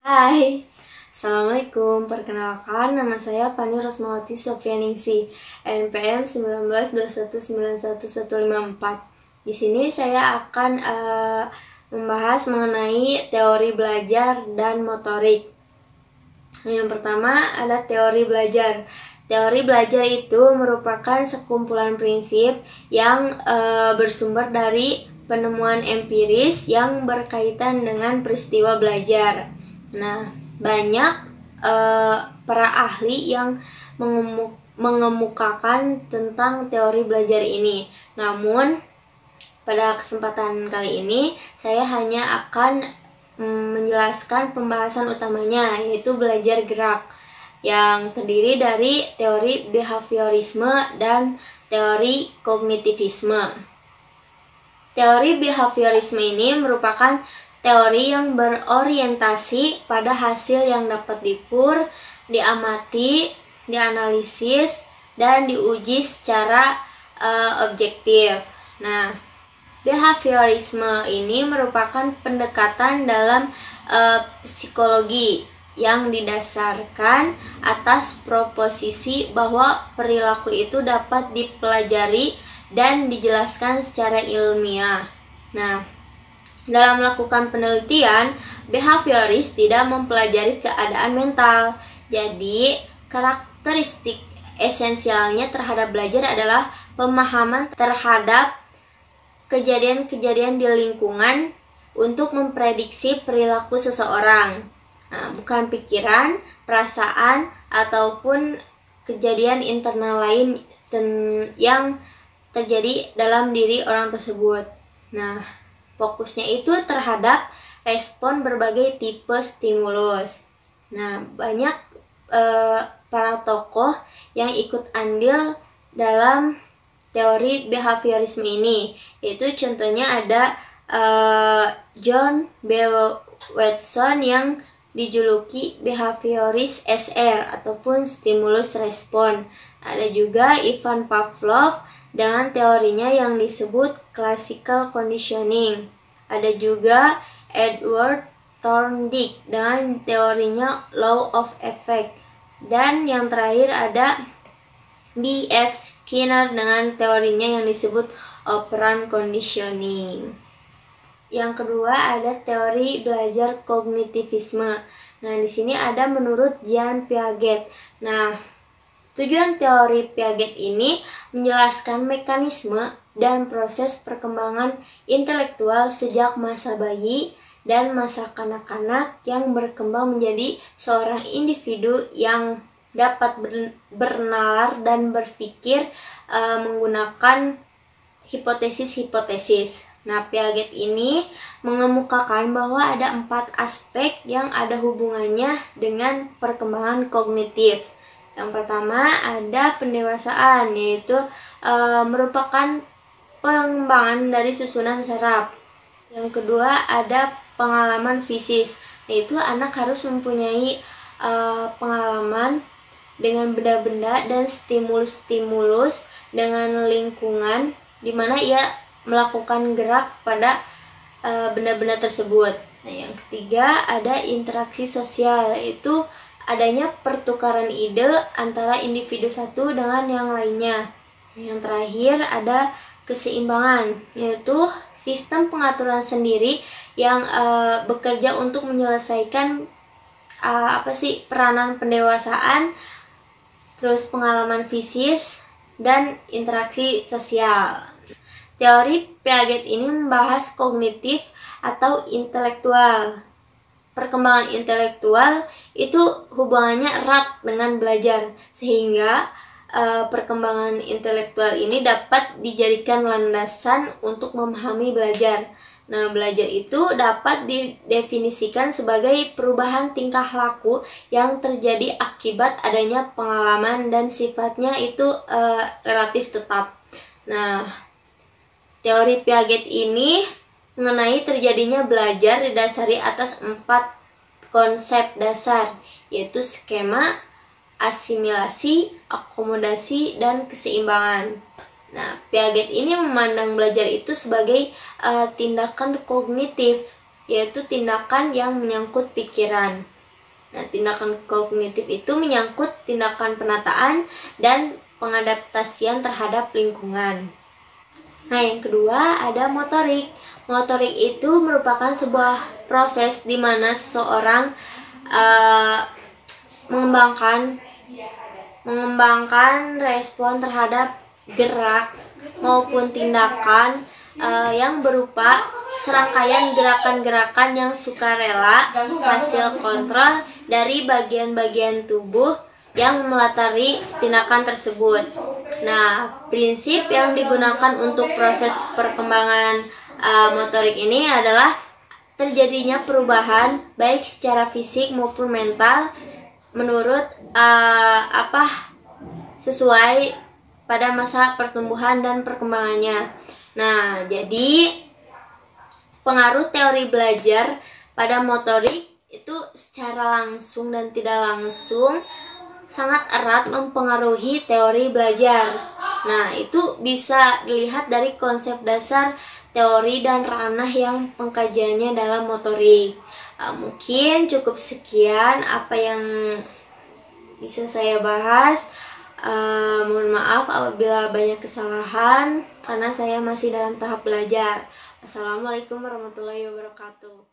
Hai, Assalamualaikum. Perkenalkan, nama saya Fani Rosmawati Sofianingsi, NPM 1921911154. Di sini saya akan membahas mengenai teori belajar dan motorik. Yang pertama ada teori belajar. Teori belajar itu merupakan sekumpulan prinsip yang bersumber dari penemuan empiris yang berkaitan dengan peristiwa belajar. Nah, banyak para ahli yang mengemukakan tentang teori belajar ini. Namun, pada kesempatan kali ini, saya hanya akan menjelaskan pembahasan utamanya, yaitu belajar gerak, yang terdiri dari teori behaviorisme dan teori kognitivisme. Teori behaviorisme ini merupakan teori yang berorientasi pada hasil yang dapat diukur, diamati, dianalisis, dan diuji secara objektif. Nah, behaviorisme ini merupakan pendekatan dalam psikologi yang didasarkan atas proposisi bahwa perilaku itu dapat dipelajari dan dijelaskan secara ilmiah. Nah, dalam melakukan penelitian, behavioris tidak mempelajari keadaan mental. Jadi, karakteristik esensialnya terhadap belajar adalah pemahaman terhadap kejadian-kejadian di lingkungan untuk memprediksi perilaku seseorang. Nah, bukan pikiran, perasaan, ataupun kejadian internal lain yang terjadi dalam diri orang tersebut. Nah, fokusnya itu terhadap respon berbagai tipe stimulus. Nah, banyak para tokoh yang ikut andil dalam teori behaviorisme ini, yaitu contohnya ada John B. Watson yang dijuluki behavioris SR ataupun stimulus respon. Ada juga Ivan Pavlov dengan teorinya yang disebut classical conditioning. Ada juga Edward Thorndike dengan teorinya law of effect. Dan yang terakhir ada B.F. Skinner dengan teorinya yang disebut operant conditioning. Yang kedua ada teori belajar kognitivisme. Nah, di sini ada menurut Jean Piaget. Nah, tujuan teori Piaget ini menjelaskan mekanisme dan proses perkembangan intelektual sejak masa bayi dan masa kanak-kanak yang berkembang menjadi seorang individu yang dapat bernalar dan berpikir menggunakan hipotesis-hipotesis. Nah, Piaget ini mengemukakan bahwa ada 4 aspek yang ada hubungannya dengan perkembangan kognitif. Yang pertama ada pendewasaan, yaitu merupakan pengembangan dari susunan saraf. Yang kedua ada pengalaman fisis, yaitu anak harus mempunyai pengalaman dengan benda-benda dan stimulus-stimulus dengan lingkungan di mana ia melakukan gerak pada benda-benda tersebut. Nah, yang ketiga ada interaksi sosial, yaitu adanya pertukaran ide antara individu satu dengan yang lainnya. Yang terakhir ada keseimbangan, yaitu sistem pengaturan sendiri yang bekerja untuk menyelesaikan peranan pendewasaan, terus pengalaman fisis dan interaksi sosial. Teori Piaget ini membahas kognitif atau intelektual. Perkembangan intelektual itu hubungannya erat dengan belajar, sehingga perkembangan intelektual ini dapat dijadikan landasan untuk memahami belajar. Nah, belajar itu dapat didefinisikan sebagai perubahan tingkah laku yang terjadi akibat adanya pengalaman dan sifatnya itu relatif tetap. Nah, teori Piaget ini mengenai terjadinya belajar didasari atas 4 konsep dasar, yaitu skema, asimilasi, akomodasi, dan keseimbangan. Nah, Piaget ini memandang belajar itu sebagai tindakan kognitif, yaitu tindakan yang menyangkut pikiran. Nah, tindakan kognitif itu menyangkut tindakan penataan dan pengadaptasian terhadap lingkungan. Nah, yang kedua ada motorik. Motorik itu merupakan sebuah proses di mana seseorang mengembangkan respon terhadap gerak maupun tindakan yang berupa serangkaian gerakan-gerakan yang sukarela hasil kontrol dari bagian-bagian tubuh yang melatari tindakan tersebut. Nah, prinsip yang digunakan untuk proses perkembangan motorik ini adalah terjadinya perubahan baik secara fisik maupun mental menurut sesuai pada masa pertumbuhan dan perkembangannya. Nah, jadi pengaruh teori belajar pada motorik itu secara langsung dan tidak langsung sangat erat mempengaruhi teori belajar. Nah, itu bisa dilihat dari konsep dasar teori dan ranah yang pengkajiannya dalam motorik. Mungkin cukup sekian apa yang bisa saya bahas. Mohon maaf apabila banyak kesalahan karena saya masih dalam tahap belajar. Assalamualaikum warahmatullahi wabarakatuh.